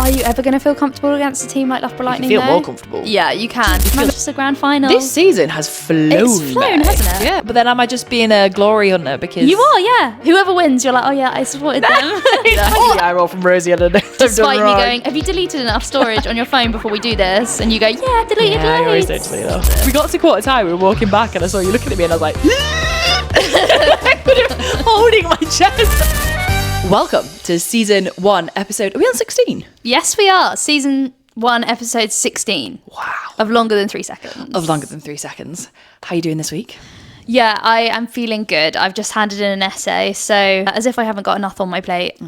Are you ever going to feel comfortable against a team like Loughborough Lightning? You can feel more comfortable. Yeah, you can. Manchester Grand Final. This season has flown. It's flown, back. hasn't it? Yeah, but then am I just being a glory hunter because You are, yeah. Whoever wins, you're like, oh yeah, I supported them. I roll from Rosie. I don't know. Despite me going, have you deleted enough storage on your phone before we do this? And you go, yeah, deleted Yeah, I always loads. don't delete enough. We got to quarter time. We were walking back, and I saw you looking at me, and I was like, holding my chest. Welcome to season 1, episode. Are we on 16? Yes, we are. Season 1, episode 16. Wow. Of longer than 3 seconds. Of longer than 3 seconds. How are you doing this week? Yeah, I am feeling good. I've just handed in an essay, so as if I haven't got enough on my plate,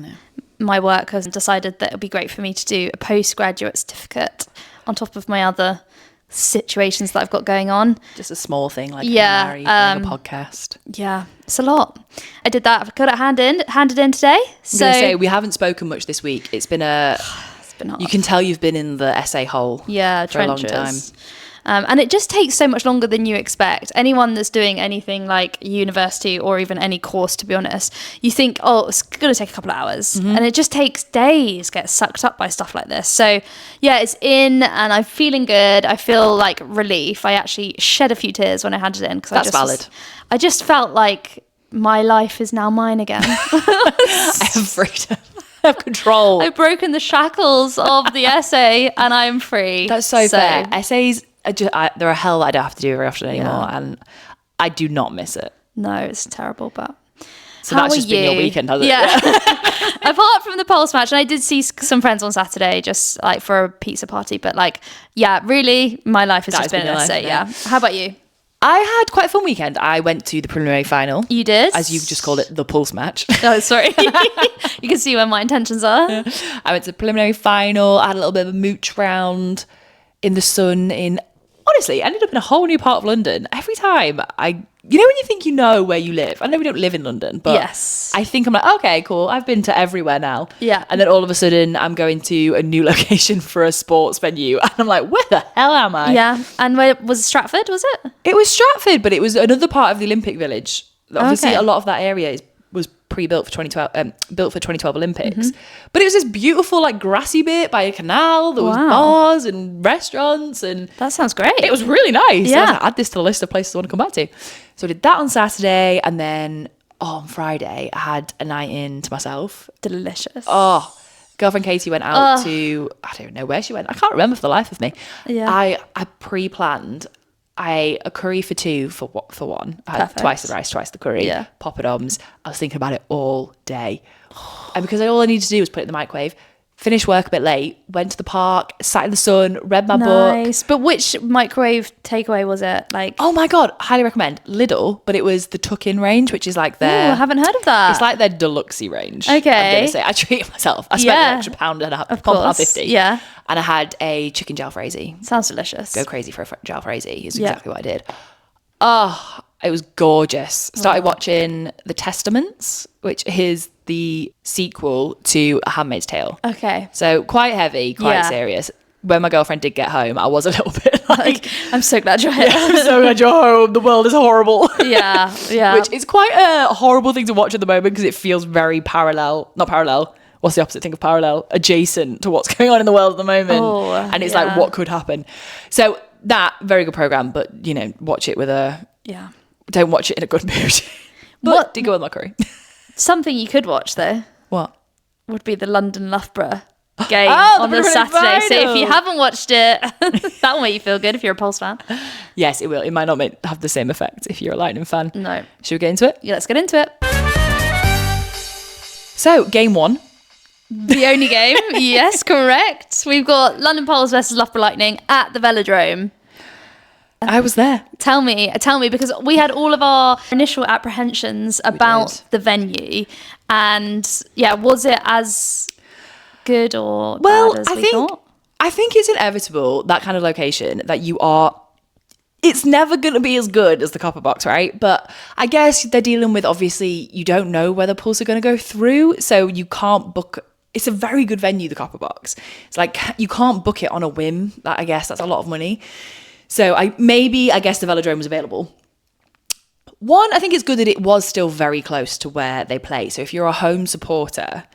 my work has decided that it would be great for me to do a postgraduate certificate on top of my other situations that I've got going on. Just a small thing like getting married, doing a podcast. Yeah, it's a lot. I did that. I've got it handed in today. So I'm going to say, we haven't spoken much this week. It's been hard. You can tell you've been in the essay hole for trenches. a long time. And it just takes so much longer than you expect. Anyone that's doing anything like university or even any course, to be honest, you think, oh, it's going to take a couple of hours. Mm-hmm. And it just takes days, get sucked up by stuff like this. So yeah, it's in and I'm feeling good. I feel like relief. I actually shed a few tears when I handed it in. That's valid. I just felt like my life is now mine again. I have freedom. I have control. I've broken the shackles of the essay and I'm free. That's so fair. Essays, they're a hell I don't have to do very often anymore, and I do not miss it. No, it's terrible, but so that's just been your weekend, has it? Yeah. Apart from the Pulse match, and I did see some friends on Saturday just like for a pizza party, but like, yeah, really, my life has just been an essay. Yeah. How about you? I had quite a fun weekend. I went to the preliminary final. You did? As you've just called it, the Pulse match. Oh, sorry. You can see where my intentions are. Yeah. I went to the preliminary final. I had a little bit of a mooch round in the sun honestly, I ended up in a whole new part of London. Every time when you think you know where you live. I know we don't live in London, but yes. I think I'm like, okay, cool. I've been to everywhere now. Yeah. And then all of a sudden I'm going to a new location for a sports venue. And I'm like, where the hell am I? Yeah. And where was Stratford, was it? It was Stratford, but it was another part of the Olympic Village. Obviously, okay. A lot of that area was pre-built for 2012, built for 2012 Olympics. Mm-hmm. But it was this beautiful, like, grassy bit by a canal. There was bars and restaurants, and that sounds great. It was really nice. Yeah. I was like, add this to the list of places I want to come back to. So I did that on Saturday, and then on Friday I had a night in to myself. Delicious. Oh, girlfriend Katie went out to, I don't know where she went. I can't remember for the life of me. Yeah. I pre-planned a curry for 2 for 1. I had twice the rice, twice the curry, poppadoms. I was thinking about it all day. And because all I needed to do was put it in the microwave, finish work a bit late, went to the park, sat in the sun, read my book. Nice. But which microwave takeaway was it? Like, oh my God, highly recommend. Lidl, but it was the tuck-in range, which is like their... Oh, I haven't heard of that. It's like their deluxe-y range. Okay. I'm going to say. I treated myself. I spent an extra £1 and a half, £1.50. Yeah. And I had a chicken jalfrezi. Sounds delicious. Go crazy for a jalfrezi is exactly what I did. Oh, it was gorgeous. Started watching The Testaments, which is the sequel to A Handmaid's Tale. Okay. So quite heavy, quite serious. When my girlfriend did get home, I was a little bit like... I'm so glad you're here. I'm so glad you're home. The world is horrible. Yeah. Which is quite a horrible thing to watch at the moment because it feels very not parallel. What's the opposite thing of parallel? Adjacent to what's going on in the world at the moment. Oh, and it's like, what could happen? So that, very good programme, but, watch it with a... Yeah. Don't watch it in a good mood. But what? did go with my curry. Something you could watch, though. What? Would be the London Loughborough game on the Saturday. So if you haven't watched it, that'll make you feel good if you're a Pulse fan. Yes, it will. It might not have the same effect if you're a Lightning fan. No. Should we get into it? Yeah, let's get into it. So, game 1. The only game. Yes, correct. We've got London Pulse versus Loughborough Lightning at the Velodrome. I was there. Tell me, because we had all of our initial apprehensions about the venue, and was it as good or bad as we thought? I think it's inevitable, that kind of location, that it's never going to be as good as the Copper Box, right? But I guess they're dealing with, obviously, you don't know whether Pulse are going to go through, so you can't book. It's a very good venue, the Copper Box. It's like, you can't book it on a whim. I guess that's a lot of money. So I guess the Velodrome was available. One, I think it's good that it was still very close to where they play. So if you're a home supporter,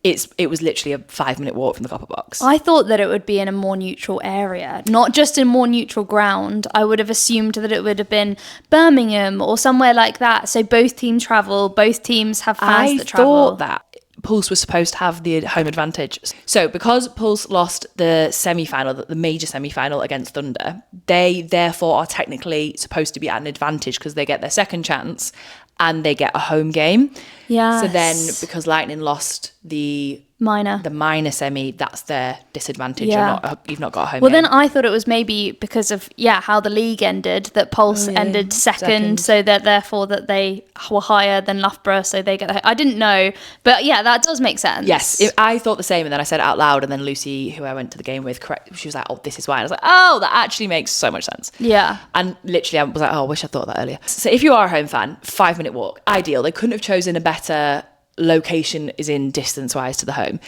it was literally a 5-minute walk from the copper box. I thought that it would be in a more neutral area, not just in more neutral ground. I would have assumed that it would have been Birmingham or somewhere like that. So both teams travel, both teams have fans that travel. I thought that Pulse was supposed to have the home advantage. So because Pulse lost the semi-final, the major semi-final against Thunder, they therefore are technically supposed to be at an advantage because they get their second chance and they get a home game. Yeah. So then because Lightning lost the minor semi, that's their disadvantage. Yeah. You've not got a home Well, game. then I thought it was maybe because of, how the league ended, that Pulse ended second, so that therefore that they were higher than Loughborough, so they get I didn't know. But yeah, that does make sense. Yes, I thought the same, and then I said it out loud, and then Lucy, who I went to the game with, she was like, oh, this is why. And I was like, oh, that actually makes so much sense. Yeah. And literally I was like, oh, I wish I thought that earlier. So if you are a home fan, 5-minute walk, ideal. They couldn't have chosen a better location is in distance wise to the home.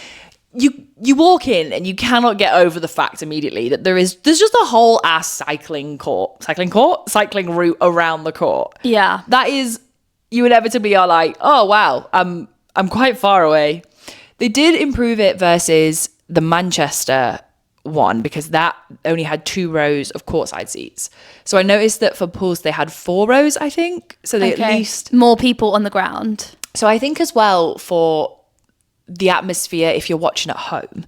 You walk in and you cannot get over the fact immediately that there's just a whole ass cycling route around the court. Yeah. That is, you inevitably are like, oh wow, I'm quite far away. They did improve it versus the Manchester one because that only had 2 rows of courtside seats. So I noticed that for Pulse they had 4 rows, I think. So they at least more people on the ground. So I think as well for the atmosphere, if you're watching at home,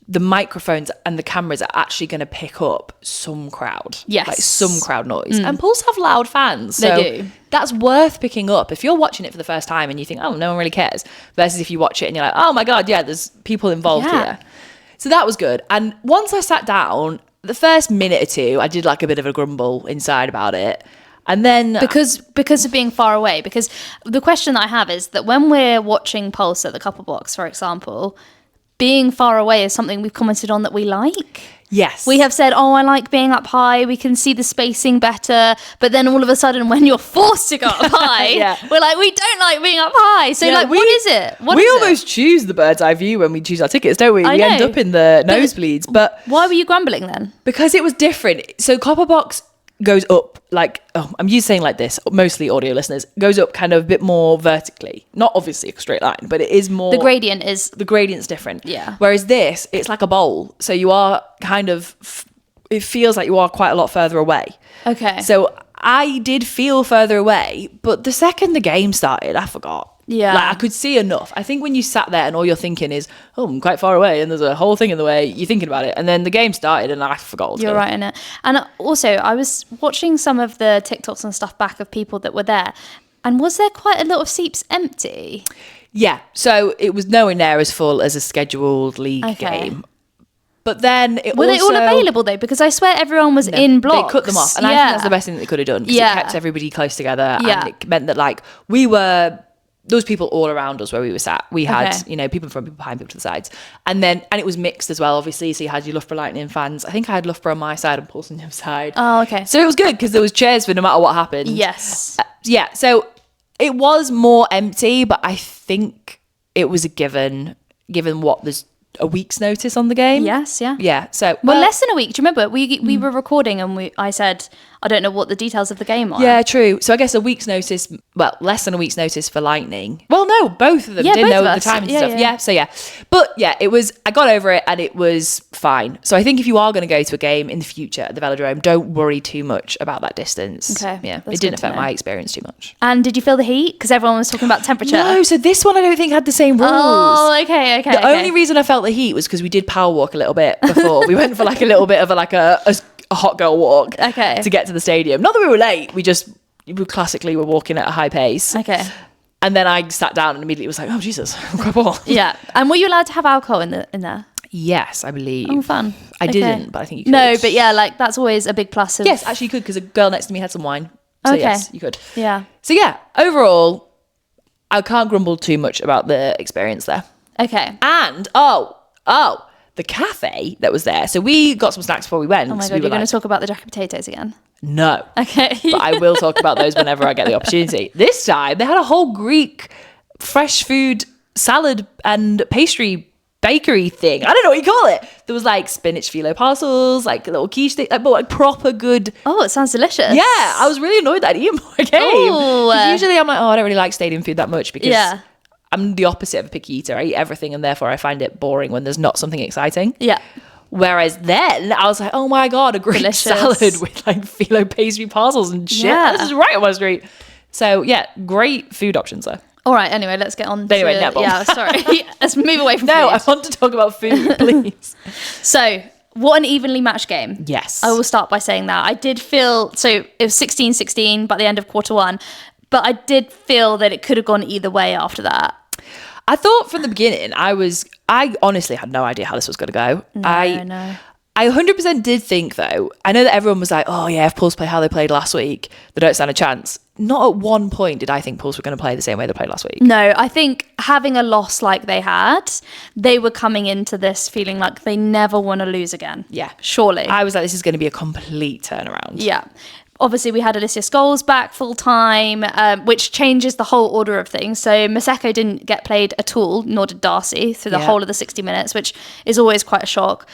the microphones and the cameras are actually going to pick up some crowd. Yes. Like some crowd noise. And Pulse have loud fans. So they do. That's worth picking up. If you're watching it for the first time and you think, oh, no one really cares, versus if you watch it and you're like, oh my God, yeah, there's people involved here. So that was good. And once I sat down, the first minute or two, I did like a bit of a grumble inside about it. And then because of being far away, because the question that I have is that when we're watching Pulse at the Copper Box, for example, being far away is something we've commented on that we like. Yes. We have said, I like being up high. We can see the spacing better. But then all of a sudden, when you're forced to go up high, we're like, we don't like being up high. So what is it? We almost choose the bird's eye view when we choose our tickets, don't we? We end up in the nosebleeds. But why were you grumbling then? Because it was different. So Copper Box goes up I'm used to saying like this, mostly audio listeners, goes up kind of a bit more vertically. Not obviously a straight line, but it is more... The gradient's different. Yeah. Whereas this, it's like a bowl. So you are kind of... It feels like you are quite a lot further away. Okay. So I did feel further away, but the second the game started, I forgot. Yeah. Like I could see enough. I think when you sat there and all you're thinking is, oh, I'm quite far away and there's a whole thing in the way, you're thinking about it. And then the game started and I forgot altogether. You're right in it. And also, I was watching some of the TikToks and stuff back of people that were there. And was there quite a lot of seats empty? Yeah. So it was nowhere near as full as a scheduled league game. But then were they all available though? Because I swear everyone was in blocks. They cut them off. And I think that's the best thing that they could have done. Because it kept everybody close together. And it meant that there was people all around us where we were sat. We had, people from people behind, people to the sides. And it was mixed as well, obviously. So you had your Loughborough Lightning fans. I think I had Loughborough on my side and Pulse on the other side. Oh, okay. So it was good because there was chairs for no matter what happened. Yes. So it was more empty, but I think it was a given what there's a week's notice on the game. Yes, yeah. Yeah. So less than a week. Do you remember? We were recording and I said, I don't know what the details of the game are. Yeah, true. So I guess a week's notice, less than a week's notice for Lightning. Well, no, both of them didn't know the time and stuff. Yeah. But yeah, I got over it and it was fine. So I think if you are going to go to a game in the future at the Velodrome, don't worry too much about that distance. Okay. Yeah, it didn't affect my experience too much. And did you feel the heat? Because everyone was talking about temperature. No, so this one I don't think had the same rules. Oh, okay. The only reason I felt the heat was because we did power walk a little bit before. We went for like a little bit of a hot girl walk to get to the stadium. Not that we were late, we were walking at a high pace. Okay. And then I sat down and immediately was like, oh Jesus, crap on. Yeah. And were you allowed to have alcohol in there? Yes, I believe. Oh, fun. I didn't, but I think you could. No, but yeah, that's always a big plus of... Yes, actually you could, because a girl next to me had some wine. So yes, you could. Yeah. So yeah, overall, I can't grumble too much about the experience there. Okay. And, the cafe that was there. So we got some snacks before we went. Oh my God, you're going to talk about the jacket potatoes again? No. Okay. But I will talk about those whenever I get the opportunity. This time, they had a whole Greek fresh food salad and pastry bakery thing. I don't know what you call it. There was spinach phyllo parcels, little quiche thing, but proper good. Oh, it sounds delicious. Yeah, I was really annoyed that I didn't eat more. I came. Usually I'm like, I don't really like stadium food that much because I'm the opposite of a picky eater. I eat everything, and therefore I find it boring when there's not something exciting. Yeah. Whereas then I was like, oh my God, a Greek Delicious. salad with like phyllo pastry parcels and shit. Yeah. This is right on my street. So yeah, great food options though. All right, anyway, let's get on Anyway, to... netball. Yeah, sorry. Let's move away from No, I food. want to talk about food, please. So, what an evenly matched game. Yes. I will start by saying that. I did feel... So, it was 16-16 by the end of quarter one. But I did feel that it could have gone either way after that. I thought from the beginning, I honestly had no idea how this was going to go. No. I 100% did think, though, I know that everyone was like, oh yeah, if Pulse play how they played last week, they don't stand a chance. Not at one point did I think Pulse were going to play the same way they played last week. No, I think having a loss like they had, they were coming into this feeling like they never want to lose again. Yeah. Surely. I was like, this is going to be a complete turnaround. Yeah. Obviously, we had Alicia Scholes back full time, which changes the whole order of things. So Maseko didn't get played at all, nor did Darcy through the whole of the 60 minutes, which is always quite a shock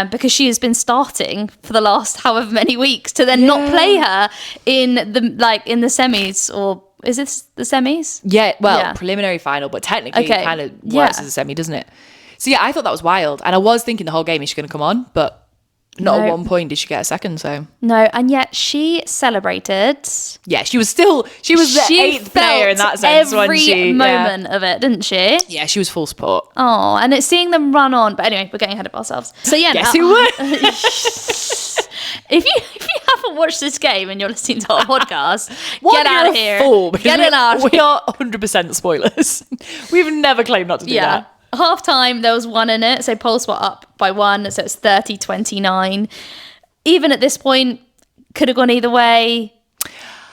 because she has been starting for the last however many weeks to then not play her in the semis, or is this the semis? Yeah, well, preliminary final, but technically it kind of works as a semi, doesn't it? So yeah, I thought that was wild, and I was thinking the whole game is she going to come on, but. Not at one point did she get a second, so. No, and yet she celebrated. Yeah, she was the 8th player in that sense. Every moment of it, didn't she? Yeah, she was full support. Oh, and it's seeing them run on. But anyway, we're getting ahead of ourselves. So yeah. Guess who won? If you haven't watched this game and you're listening to our podcast, get you're out of a here. Fool, Get it out. We are 100% spoilers. We've never claimed not to do that. Half time, there was one in it. So Pulse were up by 1. So it's 30-29. Even at this point, could have gone either way.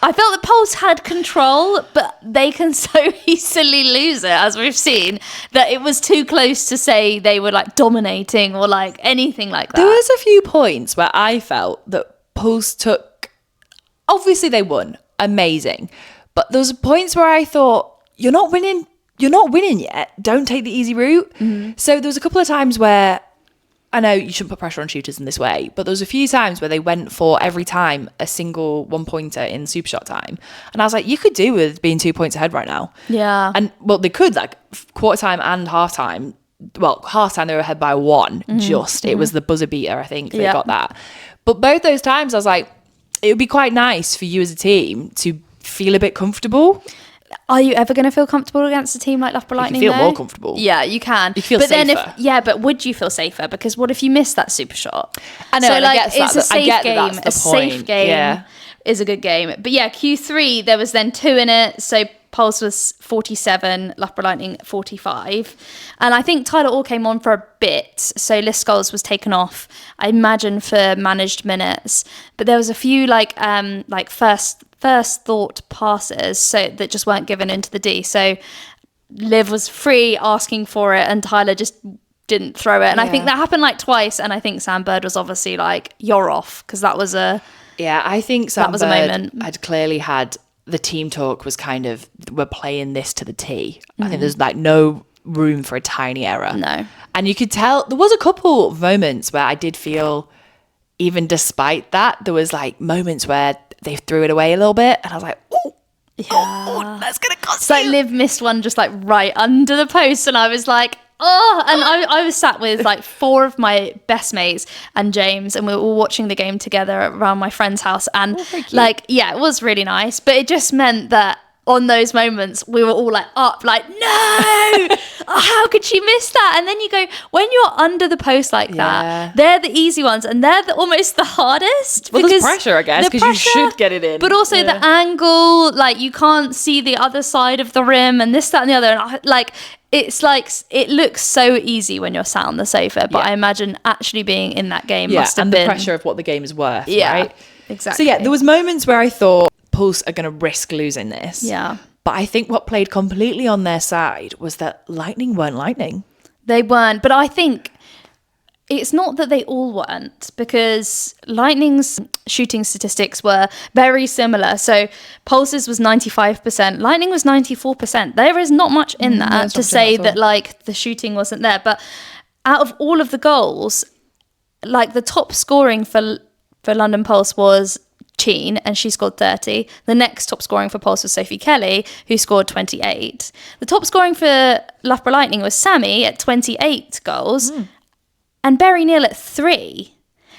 I felt that Pulse had control, but they can so easily lose it, as we've seen, that it was too close to say they were like dominating or like anything like that. There was a few points where I felt that Pulse took... Obviously, they won. Amazing. But there was points where I thought, you're not winning yet. Don't take the easy route. Mm-hmm. So there was a couple of times where, I know you shouldn't put pressure on shooters in this way, but there was a few times where they went for every time a single 1-pointer in super shot time. And I was like, you could do with being 2 points ahead right now. Yeah. And well, they could, like quarter time and half time. Well, half time they were ahead by 1. Mm-hmm. It was the buzzer beater, I think they got that. But both those times I was like, it would be quite nice for you as a team to feel a bit comfortable. Are you ever going to feel comfortable against a team like Loughborough Lightning? You can feel more comfortable. Yeah, you can. You feel but safer. Then but would you feel safer? Because what if you miss that super shot? I know, so and like I get it's a safe game. That's the point. Safe game is a good game. But yeah, Q3 there was then 2 in it. So Pulse was 47, Loughborough Lightning 45. And I think Tyler Orr came on for a bit. So Liz Scholes was taken off, I imagine, for managed minutes. But there was a few like first thought passes so that just weren't given into the D. So Liv was free asking for it and Tyler just didn't throw it. And I think that happened like twice. And I think Sam Bird was obviously like, you're off, because that was a... Yeah, I think Sam that was Bird a moment. had clearly had... The team talk was kind of, we're playing this to the T. I think there's like no room for a tiny error. No. And you could tell, there was a couple of moments where I did feel, even despite that, there was like moments where they threw it away a little bit. And I was like, that's going to cost It's like Liv missed one just like right under the post. And I was like, oh, and I was sat with like 4 of my best mates and James, and we were all watching the game together around my friend's house. And it was really nice. But it just meant that on those moments, we were all like up, like, no, how could she miss that? And then you go, when you're under the post like that, they're the easy ones and they're almost the hardest. Well, there's pressure, I guess, because you should get it in. But also the angle, like you can't see the other side of the rim and this, that, and the other. And it's like, it looks so easy when you're sat on the sofa, but I imagine actually being in that game must have been... the pressure of what the game is worth, right? Exactly. So there was moments where I thought Pulse are going to risk losing this. Yeah. But I think what played completely on their side was that Lightning weren't Lightning. They weren't, but I think it's not that they all weren't, because Lightning's shooting statistics were very similar. So Pulse's was 95%, Lightning was 94%. There is not much in that to say that like the shooting wasn't there. But out of all of the goals, like the top scoring for London Pulse was Cheen, and she scored 30. The next top scoring for Pulse was Sophie Kelly, who scored 28. The top scoring for Loughborough Lightning was Sammy at 28 goals and Berry Neal at 3.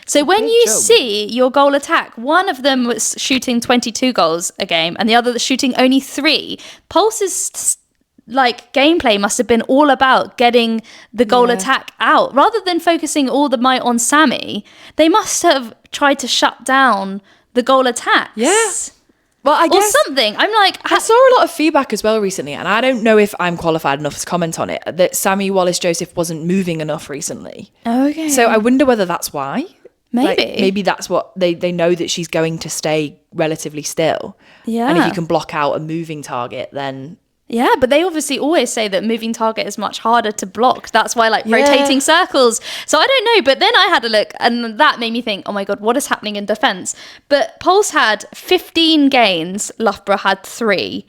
So when you see your goal attack, one of them was shooting 22 goals a game and the other was shooting only 3. Pulse's like gameplay must have been all about getting the goal attack out rather than focusing all the might on Sammy. They must have tried to shut down the goal attacks. Yeah. Well, I guess or something. I'm like, I saw a lot of feedback as well recently, and I don't know if I'm qualified enough to comment on it, that Sammy Wallace-Joseph wasn't moving enough recently. Okay. So I wonder whether that's why. Maybe. Like, maybe that's what they know, that she's going to stay relatively still. Yeah. And if you can block out a moving target, then... Yeah, but they obviously always say that moving target is much harder to block. That's why, like, rotating circles. So I don't know. But then I had a look and that made me think, oh my God, what is happening in defence? But Pulse had 15 gains. Loughborough had 3.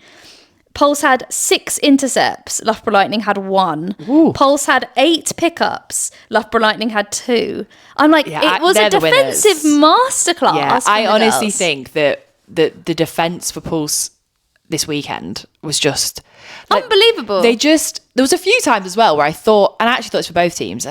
Pulse had 6 intercepts. Loughborough Lightning had 1. Ooh. Pulse had 8 pickups. Loughborough Lightning had 2. I'm like, it was a they're the defensive masterclass. Yeah, from I the honestly girls. think that the defence for Pulse this weekend was just... like, unbelievable. there was a few times as well where I thought, and I actually thought it's for both teams,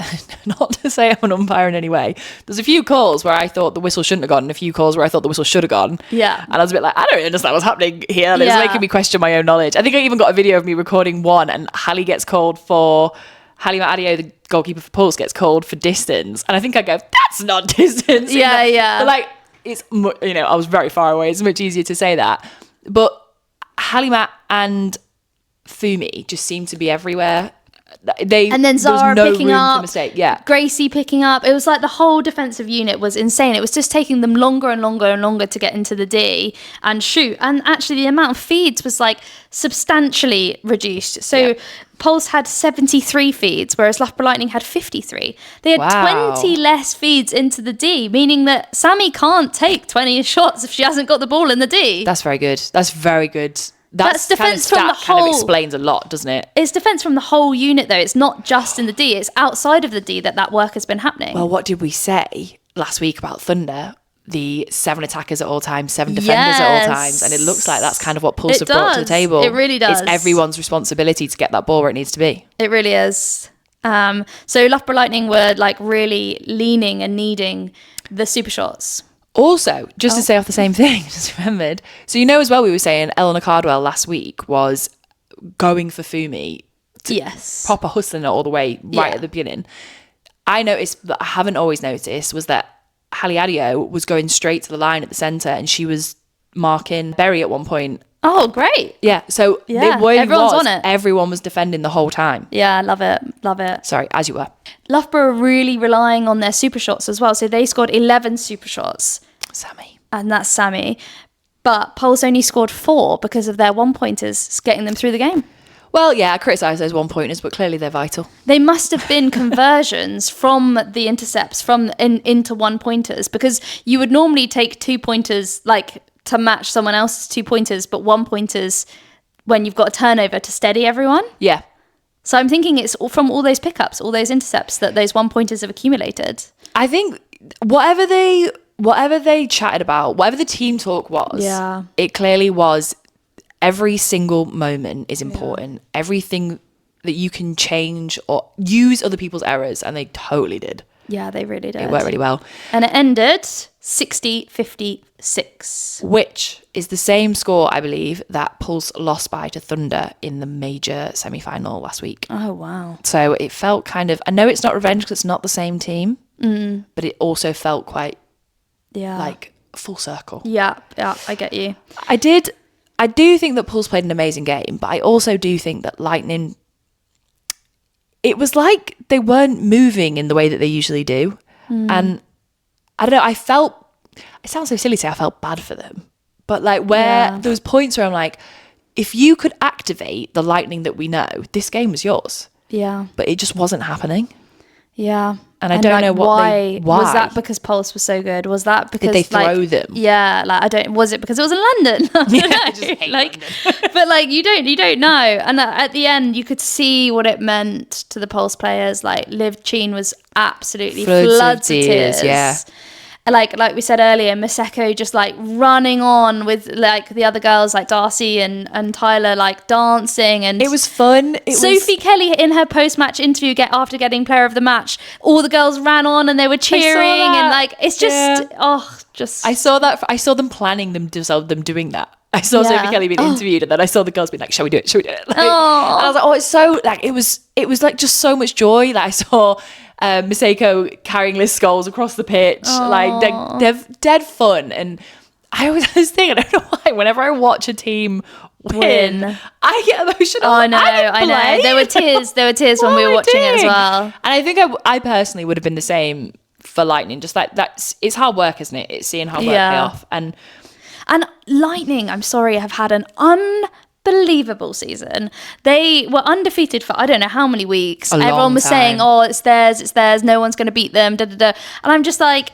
not to say I'm an umpire in any way, there's a few calls where I thought the whistle shouldn't have gone and a few calls where I thought the whistle should have gone. Yeah. And I was a bit like, I don't understand what's happening here. And it was making me question my own knowledge. I think I even got a video of me recording one and Hallie Adio, the goalkeeper for Pulse, gets called for distance. And I think I go, that's not distance. Yeah. But like, it's, I was very far away. It's much easier to say that. But Hallie and Fumi just seemed to be everywhere. And then Zara there was no picking room up, for mistake. Yeah, Gracie picking up. It was like the whole defensive unit was insane. It was just taking them longer and longer and longer to get into the D and shoot. And actually, the amount of feeds was like substantially reduced. So Pulse had 73 feeds, whereas Loughborough Lightning had 53. They had 20 less feeds into the D, meaning that Sammy can't take 20 shots if she hasn't got the ball in the D. That's very good. That's very good. That's defense kind of from the whole. Kind of explains a lot, doesn't it? It's defense from the whole unit, though. It's not just in the D. It's outside of the D that work has been happening. Well, what did we say last week about Thunder? The 7 attackers at all times, 7 defenders at all times, and it looks like that's kind of what Pulse have brought to the table. It really does. It's everyone's responsibility to get that ball where it needs to be. It really is. So Loughborough Lightning were like really leaning and needing the super shots. Also, just to say off the same thing, just remembered. So as well, we were saying Eleanor Cardwell last week was going for Fumi. Proper hustling it all the way right at the beginning. I noticed that I haven't always noticed was that Hallie Adio was going straight to the line at the centre and she was marking Berry at one point. Oh, great. Yeah, so everyone's on it. Everyone was defending the whole time. Yeah, love it. Sorry, as you were. Loughborough are really relying on their super shots as well. So they scored 11 super shots. Sammy. And that's Sammy. But Pulse only scored 4 because of their one-pointers getting them through the game. Well, yeah, I criticise those one-pointers, but clearly they're vital. They must have been conversions from the intercepts into one-pointers, because you would normally take 2-pointers like to match someone else's 2-pointers, but 1-pointers when you've got a turnover to steady everyone. Yeah. So I'm thinking it's from all those pickups, all those intercepts that those 1-pointers have accumulated. I think whatever they chatted about, whatever the team talk was, it clearly was every single moment is important. Yeah. Everything that you can change or use other people's errors, and they totally did. Yeah, they really did. It worked really well. And it ended 60-56. Which is the same score, I believe, that Pulse lost by to Thunder in the major semi-final last week. Oh, wow. So it felt kind of... I know it's not revenge because it's not the same team, but it also felt quite, like, full circle. Yeah, I get you. I do think that Pulse played an amazing game, but I also do think that Lightning... It was like they weren't moving in the way that they usually do. And I don't know, I felt... It sounds so silly to say I felt bad for them. But like there was points where I'm like, if you could activate the Lightning that we know, this game was yours. Yeah. But it just wasn't happening. Yeah. And I don't know why. Was that because Pulse was so good? Was that because did they throw them? Yeah, like was it because it was in London? I just hate London. But like you don't know. And at the end you could see what it meant to the Pulse players. Like Liv Cheen was absolutely floods of tears. Yeah. like we said earlier, Maseko just like running on with like the other girls like Darcy and Tyler like dancing, and it was fun. Sophie Kelly in her post-match interview after getting player of the match, all the girls ran on and they were cheering, and like it's just I saw that. I saw them planning them doing that. I saw Sophie Kelly being interviewed, and then I saw the girls being like, "Shall we do it? Shall we do it?" Like, and I was like, "Oh, it's so like it was like just so much joy." Like I saw Maseko carrying Liz Scholes across the pitch, like they're dead fun. And I was thinking, I don't know why, whenever I watch a team win, I get emotional. Oh no, I know. There were tears when we were watching it as well. And I think I personally would have been the same for Lightning. Just like it's hard work, isn't it? It's seeing hard work pay off. And Lightning, I'm sorry, have had an unbelievable season. They were undefeated for I don't know how many weeks. Everyone was saying, "Oh, it's theirs. No one's going to beat them." Da, da, da. And I'm just like,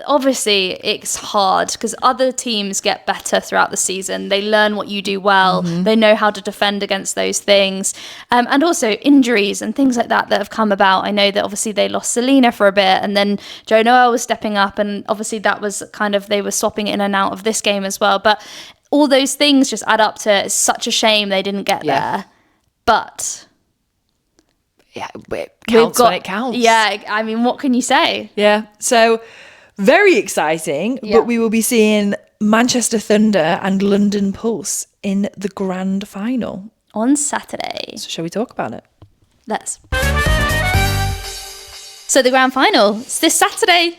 obviously, it's hard because other teams get better throughout the season. They learn what you do well. They know how to defend against those things, and also injuries and things like that have come about. I know that obviously they lost Selena for a bit, and then Joe Noel was stepping up, and obviously that was kind of they were swapping in and out of this game as well. But all those things just add up to it's such a shame they didn't get there. But yeah, it counts when it counts. Yeah, I mean, what can you say? Yeah, so very exciting. But we will be seeing Manchester Thunder and London Pulse in the grand final on Saturday. So shall we talk about it? Let's. So the grand final, it's this Saturday.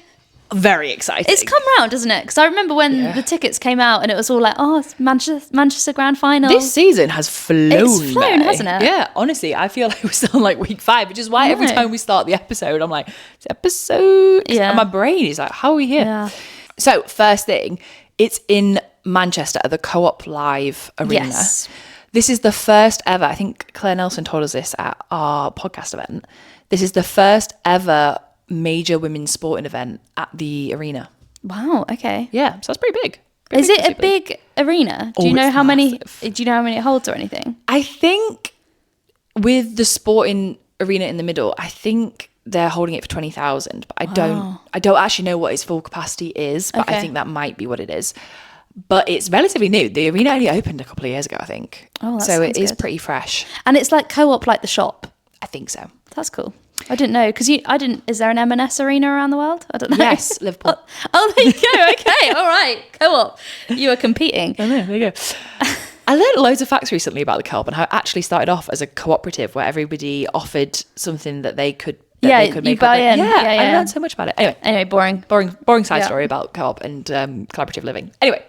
Very exciting. It's come round, doesn't it? Because I remember when the tickets came out and it was all like, oh, it's Manchester grand final. This season has flown. It's flown, hasn't it? Yeah, honestly, I feel like we're still on like week 5, which is why every time we start the episode, I'm like, it's episode. Yeah. And my brain is like, how are we here? Yeah. So first thing, it's in Manchester at the Co-op Live Arena. Yes. This is the first ever, I think Claire Nelson told us this at our podcast event. This is the first ever major women's sporting event at the arena. Wow, okay. Yeah, so that's pretty big. Is it a big arena? Do you know how many it holds or anything? I think with the sporting arena in the middle, I think they're holding it for 20,000, but I don't actually know what its full capacity is, but I think that might be what it is. But it's relatively new. The arena only opened a couple of years ago, I think. Oh, so it is pretty fresh. And it's like Co-op like the shop. I think so. That's cool. I didn't know because is there an M&S arena around the world? I don't know. Yes, Liverpool. Oh, there you go. Okay, all right. Co-op. You are competing. I know. There you go. I learned loads of facts recently about the Co-op and how it actually started off as a cooperative where everybody offered something that they could. They could make buy in. Yeah, I learned so much about it. Anyway, boring side story about Co-op and collaborative living. Anyway.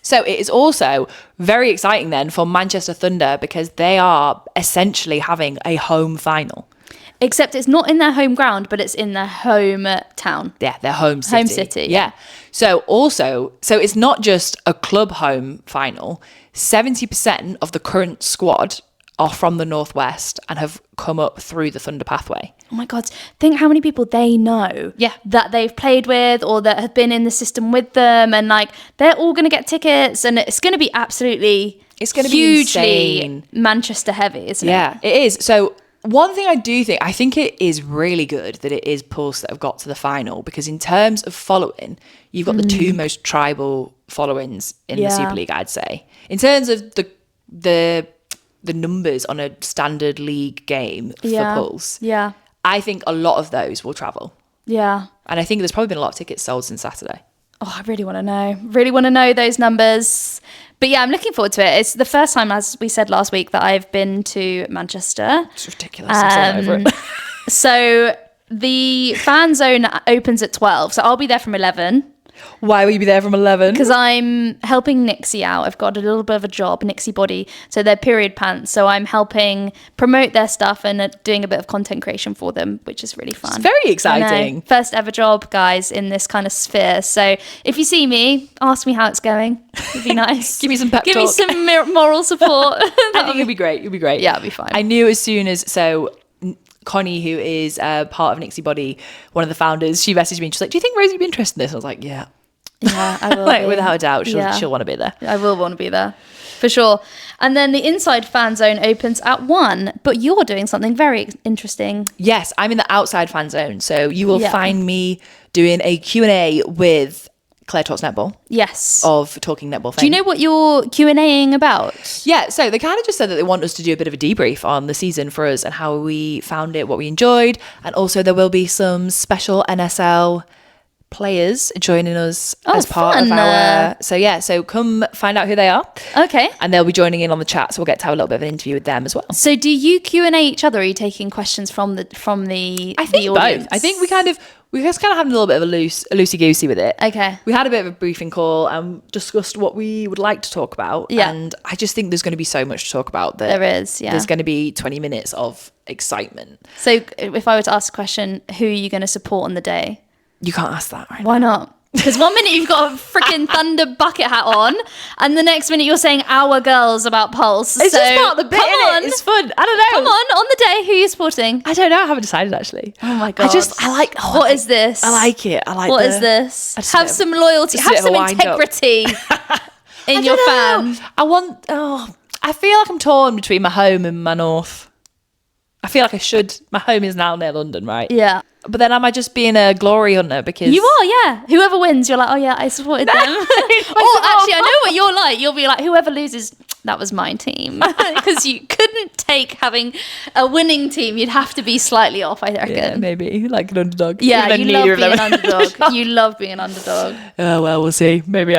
So it is also very exciting then for Manchester Thunder because they are essentially having a home final. Except it's not in their home ground, but it's in their home town. Yeah, their home city. Home city. Yeah. So it's not just a club home final. 70% of the current squad are from the Northwest and have come up through the Thunder pathway. Oh my God. Think how many people they know that they've played with or that have been in the system with them. And like, they're all going to get tickets and it's going to be absolutely hugely Manchester heavy, isn't it? Yeah, it is. So one thing I think it is really good that it is Pulse that have got to the final because in terms of following, you've got the two most tribal followings in the Super League, I'd say. In terms of the numbers on a standard league game for Pulse, I think a lot of those will travel. Yeah. And I think there's probably been a lot of tickets sold since Saturday. Oh, I really want to know. Really want to know those numbers. But yeah, I'm looking forward to it. It's the first time, as we said last week, that I've been to Manchester. It's ridiculous. I'm so over it. So the fan zone opens at 12. So I'll be there from 11. Why will you be there from 11? Because I'm helping Nixie out. I've got a little bit of a job, Nixie Body. So they're period pants. So I'm helping promote their stuff and doing a bit of content creation for them, which is really fun. It's very exciting. First ever job, guys, in this kind of sphere. So if you see me, ask me how it's going. It'd be nice. Give me some pep talk. Give me some moral support. I think it'd be great. It'd be great. Yeah, it'd be fine. I knew as soon as... Connie, who is part of Nixie Body, one of the founders, she messaged me and she's like, do you think Rosie would be interested in this? I was like, yeah. Yeah, I will like be. without a doubt, she'll Yeah. want to be there. I will want to be there for sure. And then the inside fan zone opens at 1, but you're doing something very interesting. Yes, I'm in the outside fan zone. So you will Yeah. find me doing a Q&A with Claire Talks Netball Yes. of Talking Netball fame. Do you know what you're Q&Aing about? Yeah, so they kind of just said that they want us to do a bit of a debrief on the season for us and how we found it, what we enjoyed. And also there will be some special NSL players joining us as part of fun. our... So come find out who they are. Okay. And they'll be joining in on the chat, so we'll get to have a little bit of an interview with them as well. So do you Q&A each other? Or are you taking questions from the I think audience? both. I think we just kind of had a little bit of a loosey-goosey with it. Okay. We had a bit of a briefing call and discussed what we would like to talk about. Yeah. And I just think there's going to be so much to talk about that There is, yeah. there's going to be 20 minutes of excitement. So if I were to ask a question, who are you going to support on the day? You can't ask that right Why not? Because 1 minute you've got a freaking Thunder bucket hat on, and the next minute you're saying "our girls" about Pulse. It's so just part of the bit, come innit? on, It's fun. I don't know. Come on the day, who are you supporting? I don't know. I haven't decided actually. Oh my god! I like. What is this? I like it. I like. What is this? just Have a bit of- some loyalty. just a Have bit of some a wind up. integrity in I your don't know. fan. I want. Oh, I feel like I'm torn between my home and my north. I feel like I should. My home is now near London, right? Yeah. But then am I just being a glory hunter because You are, yeah. Whoever wins, you're like, oh yeah, I supported them. Or actually, I know what you're like. You'll be like, whoever loses, that was my team. Because you couldn't take having a winning team. You'd have to be slightly off, I reckon. Yeah, maybe like an underdog. Yeah, Even you though love neither of being them an are- underdog. You love being an underdog. Oh well, we'll see. Maybe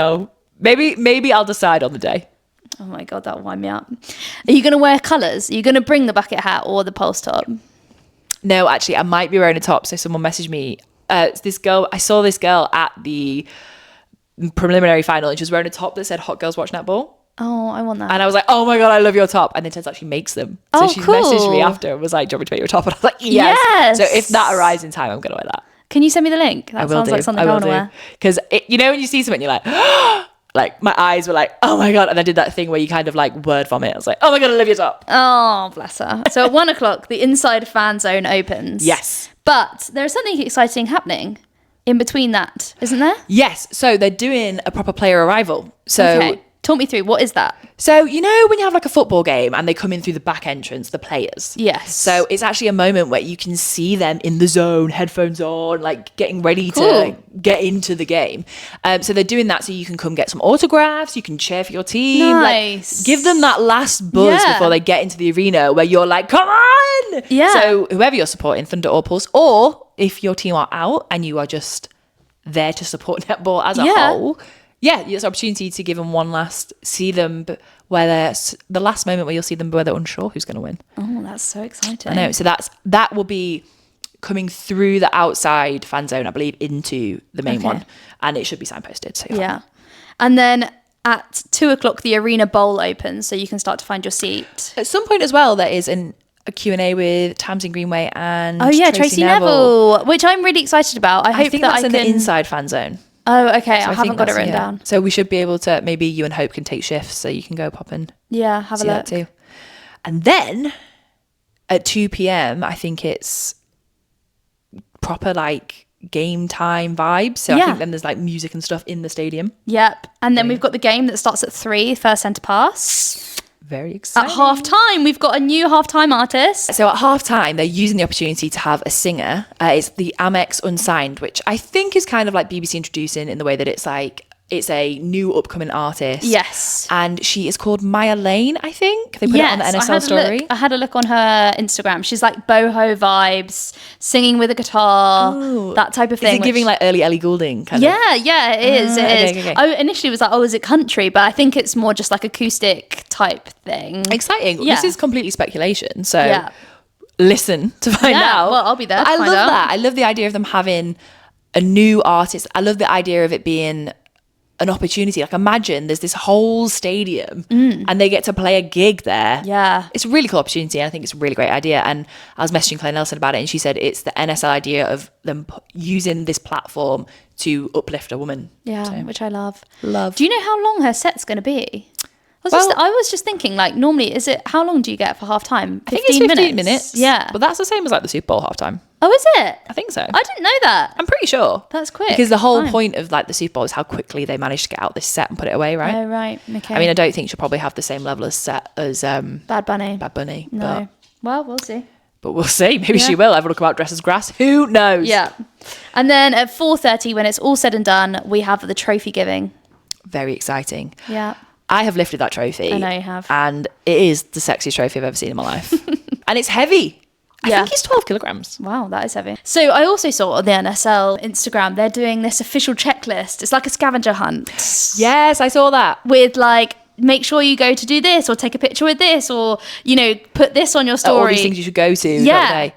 I'll decide on the day. Oh my God, that'll wind me up. Are you going to wear colours? Are you going to bring the bucket hat or the Pulse top? No, actually, I might be wearing a top. So someone messaged me. It's this girl. I saw this girl at the preliminary final, and she was wearing a top that said "Hot Girls Watch Netball." Oh, I want that. And I was like, "Oh my god, I love your top!" And then turns out she makes them. So Oh, she cool. messaged me after and was like, "Do you want me to make your top?" And I was like, "Yes." Yes. So if that arrives in time, I'm gonna wear that. Can you send me the link? That I will sounds do. like something I want to wear. Because you know when you see something, you're like, like my eyes were like, "Oh my god!" And I did that thing where you kind of like word vomit. I was like, "Oh my god, I love your top." Oh, bless her. So at 1 o'clock, the inside fan zone opens. Yes. But there's something exciting happening in between that, isn't there? Yes. So they're doing a proper player arrival. So Okay. Talk me through. What is that? So, you know, when you have like a football game and they come in through the back entrance, the players. Yes. So it's actually a moment where you can see them in the zone, headphones on, like getting ready Cool. to get into the game. So they're doing that so you can come get some autographs, you can cheer for your team. Nice. Like, give them that last buzz Yeah. before they get into the arena where you're like, come on! Yeah. So whoever you're supporting, Thunder or Pulse, or if your team are out and you are just there to support netball as a Yeah. whole, yeah, it's an opportunity to give them one last, see them where they're, the last moment where you'll see them where they're unsure who's going to win. Oh, that's so exciting. I know. So that will be coming through the outside fan zone, I believe, into the main Okay. one. And it should be signposted. So you'll Yeah. And then at 2 o'clock, the arena bowl opens, so you can start to find your seat. At some point as well, there is a Q&A with Tamsin Greenway and Oh, yeah, Tracy Neville, which I'm really excited about. I hope think that that's I in can... the inside fan zone. Oh, okay. So I think haven't got it that's- written yeah. down. So we should be able to, maybe you and Hope can take shifts so you can go pop and Yeah, have a see look. that too. And then at 2 p.m, I think it's proper like game time vibes. So Yeah. I think then there's like music and stuff in the stadium. Yep. And then we've got the game that starts at 3, first centre pass. Very exciting. At half time, we've got a new half time artist. So at half time, they're using the opportunity to have a singer. It's the Amex Unsigned, which I think is kind of like BBC introducing in the way that it's like, it's a new upcoming artist. Yes. And she is called Maya Lane, I think. They put it on the NSL story. I had a look on her Instagram. She's like boho vibes, singing with a guitar, that type of thing. Is it giving like early Ellie Goulding kind of? Yeah, it is. It okay, is. okay. I initially was like, oh, is it country? But I think it's more just like acoustic type thing. Exciting. Yeah. This is completely speculation. So Yeah. listen to find Yeah, out. well, I'll be there to I find love out. that. I love the idea of them having a new artist. I love the idea of it being an opportunity. Like imagine there's this whole stadium and they get to play a gig there. Yeah. It's a really cool opportunity. And I think it's a really great idea. And I was messaging Claire Nelson about it and she said it's the NSL idea of them using this platform to uplift a woman. Yeah, So, which I love. love. Do you know how long her set's going to be? I was just thinking, like, normally, how long do you get for half time? 15 I think it's 15 minutes. Yeah. But that's the same as like the Super Bowl halftime. Oh, is it? I think so. I didn't know that. I'm pretty sure. That's quick. Because the whole point of like the Super Bowl is how quickly they managed to get out this set and put it away, right? Oh, right. Okay. I mean, I don't think she'll probably have the same level of set as Bad Bunny. No. Well, we'll see. But we'll see. Maybe she will. Everyone will come out dressed as grass. Who knows? Yeah. And then at 4:30, when it's all said and done, we have the trophy giving. Very exciting. Yeah. I have lifted that trophy. I know you have. And it is the sexiest trophy I've ever seen in my life. And it's heavy. I think it's 12 kilograms. Wow, that is heavy. So I also saw on the NSL Instagram, they're doing this official checklist. It's like a scavenger hunt. Yes, I saw that. With like, make sure you go to do this or take a picture with this or, put this on your story. All these things you should go to. Yeah.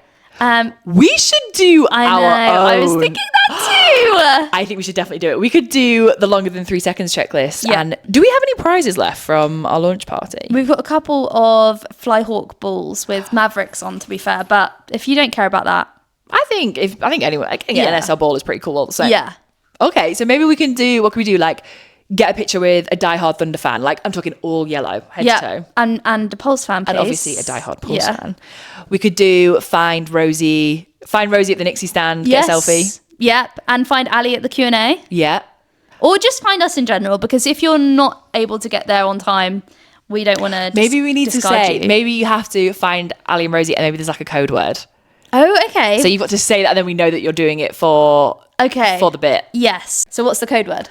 We should do our own. I was thinking that too. I think we should definitely do it. We could do the longer than 3 seconds checklist. Yeah. And do we have any prizes left from our launch party? We've got a couple of Flyhawk balls with Mavericks on, to be fair. But if you don't care about that, I think anyone, I think an NSL ball is pretty cool all the same. Yeah. Okay, so maybe we can do, what can we do? Like, get a picture with a diehard Thunder fan. Like, I'm talking all yellow, head to toe. And a Pulse fan, please. And obviously a diehard Pulse fan. We could do find Rosie at the Nixie stand, get a selfie. Yep, and find Ali at the Q&A. Yeah. Or just find us in general, because if you're not able to get there on time, we don't want to. Maybe we need to say, you. maybe you have to find Ali and Rosie, and maybe there's like a code word. Oh, okay. So you've got to say that, and then we know that you're doing it for the bit. Yes. So what's the code word?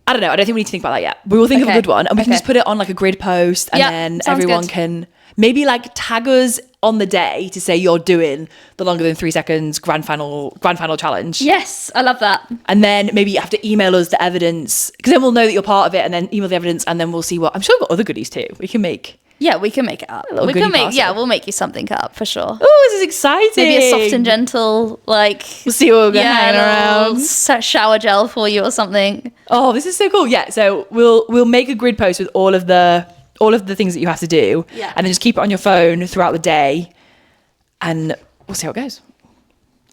I don't know. I don't think we need to think about that yet. We will think of a good one, and we can just put it on like a grid post, and then everyone can maybe like tag us on the day to say you're doing the longer than 3 seconds grand final challenge. Yes, I love that. And then maybe you have to email us the evidence, because then we'll know that you're part of it, and then email the evidence, and then we'll see what. I'm sure we've got other goodies too. We can make. Yeah, we can make it up. We'll make you something up for sure. Oh, this is exciting. Maybe a soft and gentle, like. We'll see what we're going to hang around. Shower gel for you or something. Oh, this is so cool. Yeah, so we'll make a grid post with all of the things that you have to do. Yeah. And then just keep it on your phone throughout the day, and we'll see how it goes.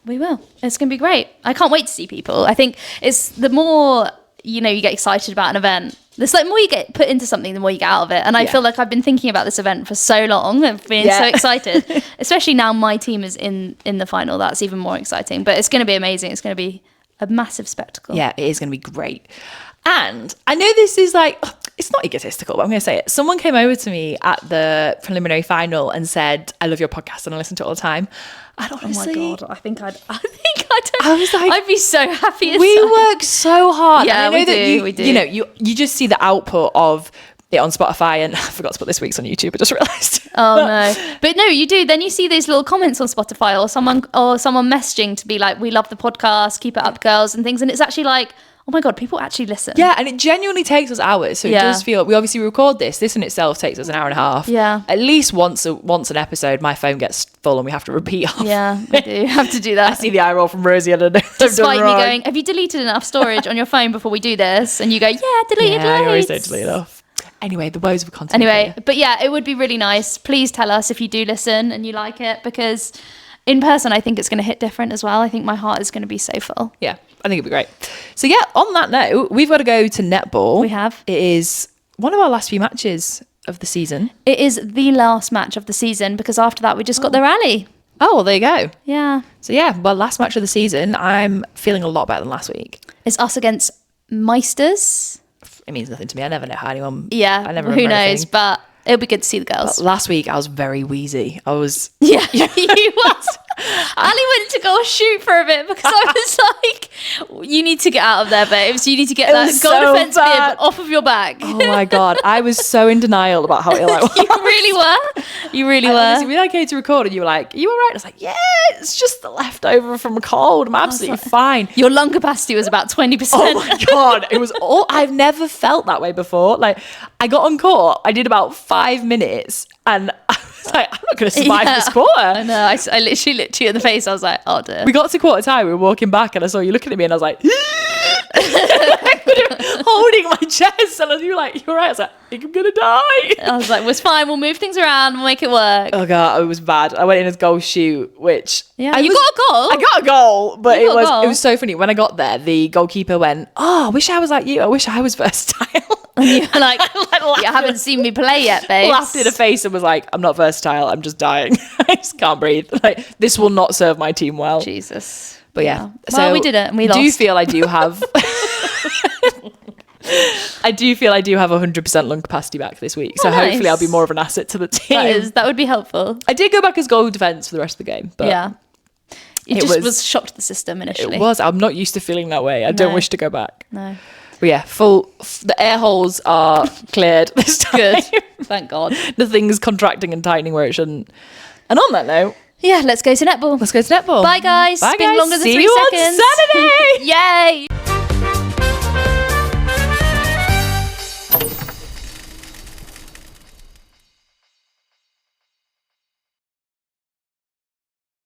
We will. It's going to be great. I can't wait to see people. I think it's the more, you get excited about an event. It's like the more you get put into something, the more you get out of it. And I feel like I've been thinking about this event for so long. I've been so excited, especially now my team is in the final. That's even more exciting. But it's going to be amazing. It's going to be a massive spectacle. Yeah, it is going to be great. And I know this is like, it's not egotistical, but I'm going to say it. Someone came over to me at the preliminary final and said, I love your podcast and I listen to it all the time. And honestly, oh my God, I think I'd was like, I'd be so happy. We work so hard. Yeah, and I know we do. You just see the output of it on Spotify, and I forgot to put this week's on YouTube. I just realised. Oh no, but no, you do. Then you see these little comments on Spotify, or someone messaging to be like, "We love the podcast, keep it up, girls," and things. And it's actually like, oh my God, people actually listen. Yeah, and it genuinely takes us hours. So it does feel, we obviously record this. This in itself takes us an hour and a half. Yeah. At least once an episode, my phone gets full and we have to repeat off. Yeah, we do have to do that. I see the eye roll from Rosie. I don't know. Despite me going, have you deleted enough storage on your phone before we do this? And you go, yeah, deleted loads. I always don't delete off. Anyway, the woes of content. Anyway, but yeah, it would be really nice. Please tell us if you do listen and you like it, because in person, I think it's going to hit different as well. I think my heart is going to be so full. Yeah, I think it'd be great. So yeah, on that note, we've got to go to netball. We have. It is one of our last few matches of the season. It is the last match of the season, because after that, we just got the rally. Oh, well, there you go. Yeah. So yeah, well, last match of the season, I'm feeling a lot better than last week. It's us against Meisters. It means nothing to me. I never know how anyone. Yeah, I never. Who knows? Anything. But it'll be good to see the girls. But last week I was very wheezy. I was. Yeah, you was. Ali went to go shoot for a bit because I was like, "You need to get out of there, babes. You need to get that goal defense bib off of your back." Oh my God, I was so in denial about how ill I was. You really were. You really were. Honestly, when I came to record and you were like, "Are you all right?" I was like, "Yeah, it's just the leftover from a cold. I'm absolutely fine." Your lung capacity was about 20%. Oh my God, it was all. I've never felt that way before. Like, I got on court, I did about 5 minutes, and I was like, "I'm not going to survive this quarter." I know. I literally looked you in the face. I was like, "Oh dear." We got to quarter time. We were walking back, and I saw you looking at me, and I was like, "I holding my chest, and you were like, "You're right." I was like, "I think I'm gonna die." I was like, "It's fine. We'll move things around. We'll make it work." Oh god, it was bad. I went in as goal shoot, which Yeah, I you got a goal. I got a goal, but You it got a goal. was so funny. When I got there, the goalkeeper went, "Oh, I wish I was like you. I wish I was versatile." And you were like, "You haven't seen me play yet, babe." Laughed in her face and was like, "I'm not versatile. I'm just dying. I just can't breathe. Like, this will not serve my team well." Jesus. But yeah, Well, we did it and we lost. Do feel I do have. I do feel I do have 100% lung capacity back this week, so nice. hopefully I'll be more of an asset to the team. That would be helpful. I did go back as goal defense for the rest of the game, but Yeah. It It just was- was shocked to the system initially. it was. I'm not used to feeling that way. I don't No. wish to go back. No. But yeah, the air holes are cleared this time. Good. Thank God. Nothing's contracting and tightening where it shouldn't. And on that note, Yeah, let's go to netball. let's go to netball. Bye, guys. Bye, It's been guys. longer than See 3 you on seconds. Saturday. Yay.